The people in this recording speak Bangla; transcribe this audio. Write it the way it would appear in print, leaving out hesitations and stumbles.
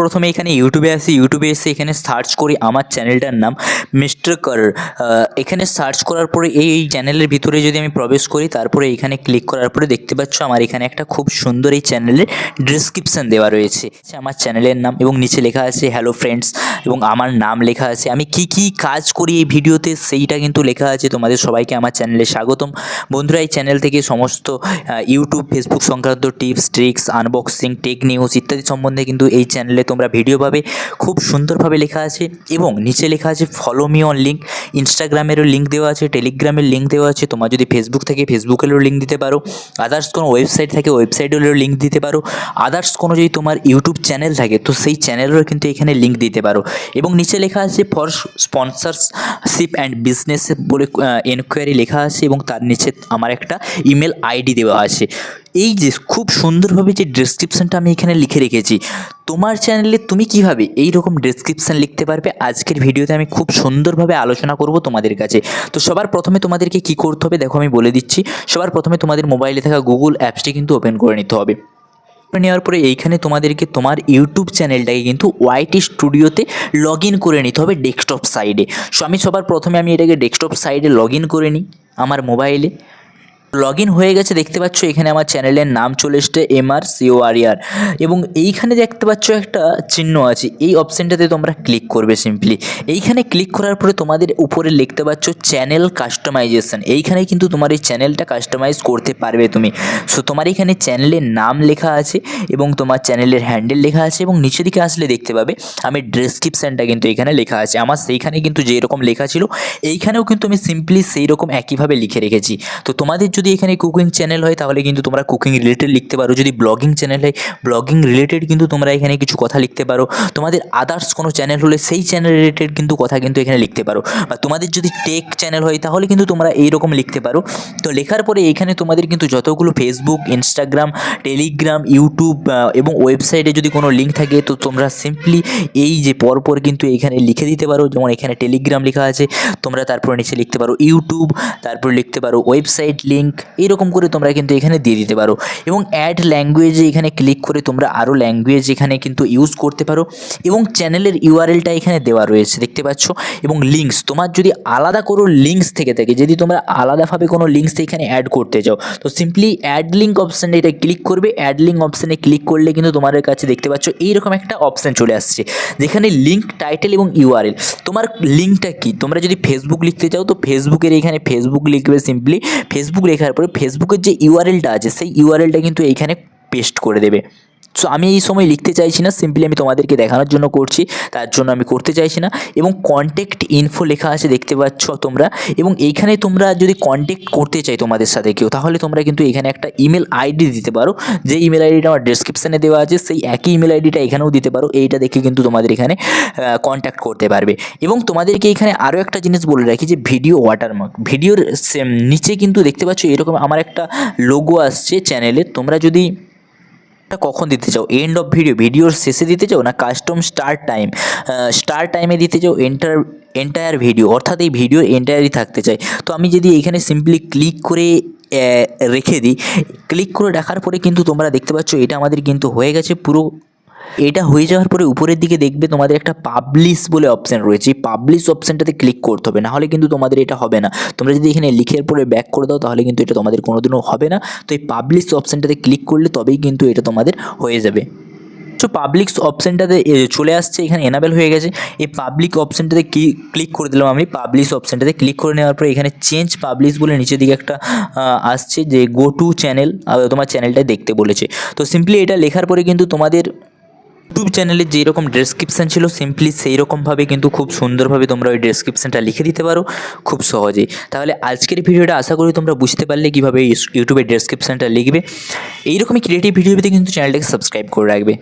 প্রথমে এখানে ইউটিউবে আসি, ইউটিউবে এসে এখানে সার্চ করি আমার চ্যানেলটার নাম মিস্টার কর। এখানে সার্চ করার পরে এই চ্যানেলের ভিতরে যদি আমি প্রবেশ করি, তারপরে এখানে ক্লিক করার পরে দেখতে পাচ্ছ আমার এখানে একটা খুব সুন্দর এই চ্যানেলের ডিসক্রিপশান দেওয়া রয়েছে। আমার চ্যানেলের নাম এবং নিচে লেখা আছে হ্যালো ফ্রেন্ডস এবং আমার নাম লেখা আছে, আমি কি কি কাজ করি এই ভিডিওতে সেইটা কিন্তু লেখা আছে। তোমাদের সবাইকে আমার চ্যানেলে স্বাগতম। বন্ধুরা, এই চ্যানেল থেকে সমস্ত ইউটিউব ফেসবুক সংক্রান্ত tips tricks unboxing tech news ইত্যাদি সম্বন্ধে কিন্তু এই চ্যানেলে তোমরা ভিডিও পাবে। খুব সুন্দরভাবে লেখা আছে এবং নিচে লেখা আছে ফলো মি অন লিঙ্ক। ইনস্টাগ্রামেরও লিঙ্ক দেওয়া আছে, টেলিগ্রামের লিঙ্ক দেওয়া আছে। তোমার যদি ফেসবুক থাকে ফেসবুকেরও লিঙ্ক দিতে পারো, আদার্স কোনো ওয়েবসাইট থাকে ওয়েবসাইটেরও লিঙ্ক দিতে পারো, আদার্স কোনো যদি তোমার ইউটিউব চ্যানেল থাকে তো সেই চ্যানেলেরও কিন্তু এখানে লিঙ্ক দিতে পারো। এবং নিচে লেখা আছে ফর স্পন্সরশিপ অ্যান্ড বিজনেস বলে এনকোয়ারি লেখা আছে এবং তার নিচে আমার একটা ইমেল আইডি দেওয়া আছে। এই যে খুব সুন্দরভাবে যে ডেসক্রিপশানটা আমি এখানে লিখে রেখেছি, তোমার চ্যানেলে তুমি কিভাবে এই রকম ডেসক্রিপশান লিখতে পারবে আজকের ভিডিওতে আমি খুব সুন্দরভাবে আলোচনা করব তোমাদের কাছে। তো সবার প্রথমে তোমাদেরকে কি করতে হবে দেখো আমি বলে দিচ্ছি। সবার প্রথমে তোমাদের মোবাইলে থাকা গুগল অ্যাপসটি কিন্তু ওপেন করে নিতে হবে। নেওয়ার পরে এইখানে তোমাদেরকে তোমার ইউটিউব চ্যানেলটাকে কিন্তু ওয়াইটি স্টুডিওতে লগ ইন করে নিতে হবে ডেস্কটপ সাইডে। সো আমি সবার প্রথমে আমি এটাকে ডেস্কটপ সাইডে লগ ইন করে নিই আমার মোবাইলে। লগ ইন হয়ে গেছে, দেখতে পাচ্ছ এখানে আমার চ্যানেলের নাম চলে এসছে MRCORER এবং এইখানে দেখতে পাচ্ছ একটা চিহ্ন আছে, এই অপশানটাতে তোমরা ক্লিক করবে সিম্পলি। এইখানে ক্লিক করার পরে তোমাদের উপরে লিখতে পাচ্ছ চ্যানেল কাস্টমাইজেশন। এইখানে কিন্তু তোমার এই চ্যানেলটা কাস্টমাইজ করতে পারবে তুমি। সো তোমার এখানে চ্যানেলের নাম লেখা আছে এবং তোমার চ্যানেলের হ্যান্ডেল লেখা আছে এবং নিচের দিকে আসলে দেখতে পাবে আমি ডেসক্রিপশানটা কিন্তু এখানে লেখা আছে আমার। সেইখানে কিন্তু যেই রকম লেখা ছিল এইখানেও কিন্তু আমি সিম্পলি সেই রকম একইভাবে লিখে রেখেছি। তো তোমাদের যদি এখানে কুকিং চ্যানেল হয় তাহলে কিন্তু তোমরা কুকিং রিলেটেড লিখতে পারো, যদি ব্লগিং চ্যানেল হয় ব্লগিং রিলেটেড কিন্তু তোমরা এখানে কিছু কথা লিখতে পারো, তোমাদের আদার্স কোনো চ্যানেল হলে সেই চ্যানেল রিলেটেড কিন্তু কথা কিন্তু এখানে লিখতে পারো, বা তোমাদের যদি টেক চ্যানেল হয় তাহলে কিন্তু তোমরা এইরকম লিখতে পারো। তো লেখার পরে এখানে তোমাদের কিন্তু যতগুলো ফেসবুক ইনস্টাগ্রাম টেলিগ্রাম ইউটিউব এবং ওয়েবসাইটে যদি কোনো লিঙ্ক থাকে তো তোমরা সিম্পলি এই যে পরপর কিন্তু এখানে লিখে দিতে পারো। যেমন এখানে টেলিগ্রাম লেখা আছে, তোমরা তারপরে নিচে লিখতে পারো ইউটিউব, তারপর লিখতে পারো ওয়েবসাইট লিঙ্ক, এরকম করে তোমরা কিন্তু এখানে দিয়ে দিতে পারো। এবং অ্যাড ল্যাঙ্গুয়েজে এখানে ক্লিক করে তোমরা আরও ল্যাঙ্গুয়েজ এখানে কিন্তু ইউজ করতে পারো। এবং চ্যানেলের ইউআরএলটা এখানে দেওয়া রয়েছে দেখতে পাচ্ছ। এবং লিঙ্কস তোমার যদি আলাদা কোনো লিঙ্কস থেকে থাকে, যদি তোমরা আলাদাভাবে কোনো লিঙ্কস এখানে অ্যাড করতে চাও তো সিম্পলি অ্যাড লিঙ্ক অপশানে এটা ক্লিক করবে। অ্যাড লিঙ্ক অপশানে ক্লিক করলে কিন্তু তোমাদের কাছে দেখতে পাচ্ছ এইরকম একটা অপশান চলে আসছে যেখানে লিঙ্ক টাইটেল এবং ইউআরএল। তোমার লিঙ্কটা কি, তোমরা যদি ফেসবুক লিখতে চাও তো ফেসবুকের এখানে ফেসবুক লিখবে সিম্পলি। ফেসবুক লেখার পরে ফেসবুকের যে ইউআরএলটা আছে সেই ইউআরএলটা কিন্তু এইখানে পেস্ট করে দেবে। সো আমি এই সময় লিখতে চাইছি না, সিম্পলি আমি তোমাদেরকে দেখানোর জন্য করছি, তার জন্য আমি করতে চাইছি না। এবং কন্ট্যাক্ট ইনফো লেখা আছে দেখতে পাচ্ছ তোমরা। এবং এইখানে তোমরা যদি কন্ট্যাক্ট করতে চাই তোমাদের সাথে কেউ তাহলে তোমরা কিন্তু এখানে একটা ইমেল আইডি দিতে পারো, যে ইমেল আইডিটা আমার ডেসক্রিপশানে দেওয়া আছে সেই একই ইমেল আইডিটা এখানেও দিতে পারো। এইটা দেখে কিন্তু তোমাদের এখানে কন্ট্যাক্ট করতে পারবে। এবং তোমাদেরকে এখানে আরও একটা জিনিস বলে রাখি যে ভিডিও ওয়াটারমার্ক, ভিডিওর নিচে কিন্তু দেখতে পাচ্ছ এরকম আমার একটা লোগো আসছে চ্যানেলে। তোমরা যদি কখন দিতে চাও, এন্ড অফ ভিডিওর শেষে দিতে চাও না কাস্টম স্টার টাইমে দিতে চাও, এন্টায়ার ভিডিও অর্থাৎ এই ভিডিওর এন্টায়ারই থাকতে চাই। তো আমি যদি এখানে সিম্পলি ক্লিক করে রেখে দিই, ক্লিক করে রাখার পরে কিন্তু তোমরা দেখতে পাচ্ছ এটা আমাদের কিন্তু হয়ে গেছে পুরো। এটা হয়ে যাওয়ার পরে উপরের দিকে দেখবে তোমাদের একটা পাবলিশ বলে অপশান রয়েছে, এই পাবলিশ অপশানটাতে ক্লিক করতে হবে, নাহলে কিন্তু তোমাদের এটা হবে না। তোমরা যদি এখানে লিখের পরে ব্যাক করে দাও তাহলে কিন্তু এটা তোমাদের কোনোদিনও হবে না। তো এই পাবলিশ অপশানটাতে ক্লিক করলে তবেই কিন্তু এটা তোমাদের হয়ে যাবে। সো পাবলিক অপশানটাতে চলে আসছে, এখানে এনাবেল হয়ে গেছে। এই পাবলিক অপশানটাতে ক্লিক করে দিলাম আমি। পাবলিশ অপশানটাতে ক্লিক করে নেওয়ার পরে এখানে চেঞ্জ পাবলিশ বলে নিচের দিকে একটা আসছে যে গো টু চ্যানেল, তোমার চ্যানেলটাই দেখতে বলেছে। তো সিম্পলি এটা লেখার পরে কিন্তু তোমাদের ইউটিউব চ্যানেলের যেরকম ডেসক্রিপশান ছিল সিম্পলি সেই রকমভাবে কিন্তু খুব সুন্দরভাবে তোমরা ওই ডেসক্রিপশানটা লিখে দিতে পারো খুব সহজেই। তাহলে আজকের ভিডিওটা আশা করি তোমরা বুঝতে পারলে কীভাবে ইউটিউবের ডেসক্রিপশানটা লিখবে। এইরকমই ক্রিয়েটিভ ভিডিও পেতে কিন্তু চ্যানেলটাকে সাবস্ক্রাইব করে রাখবে।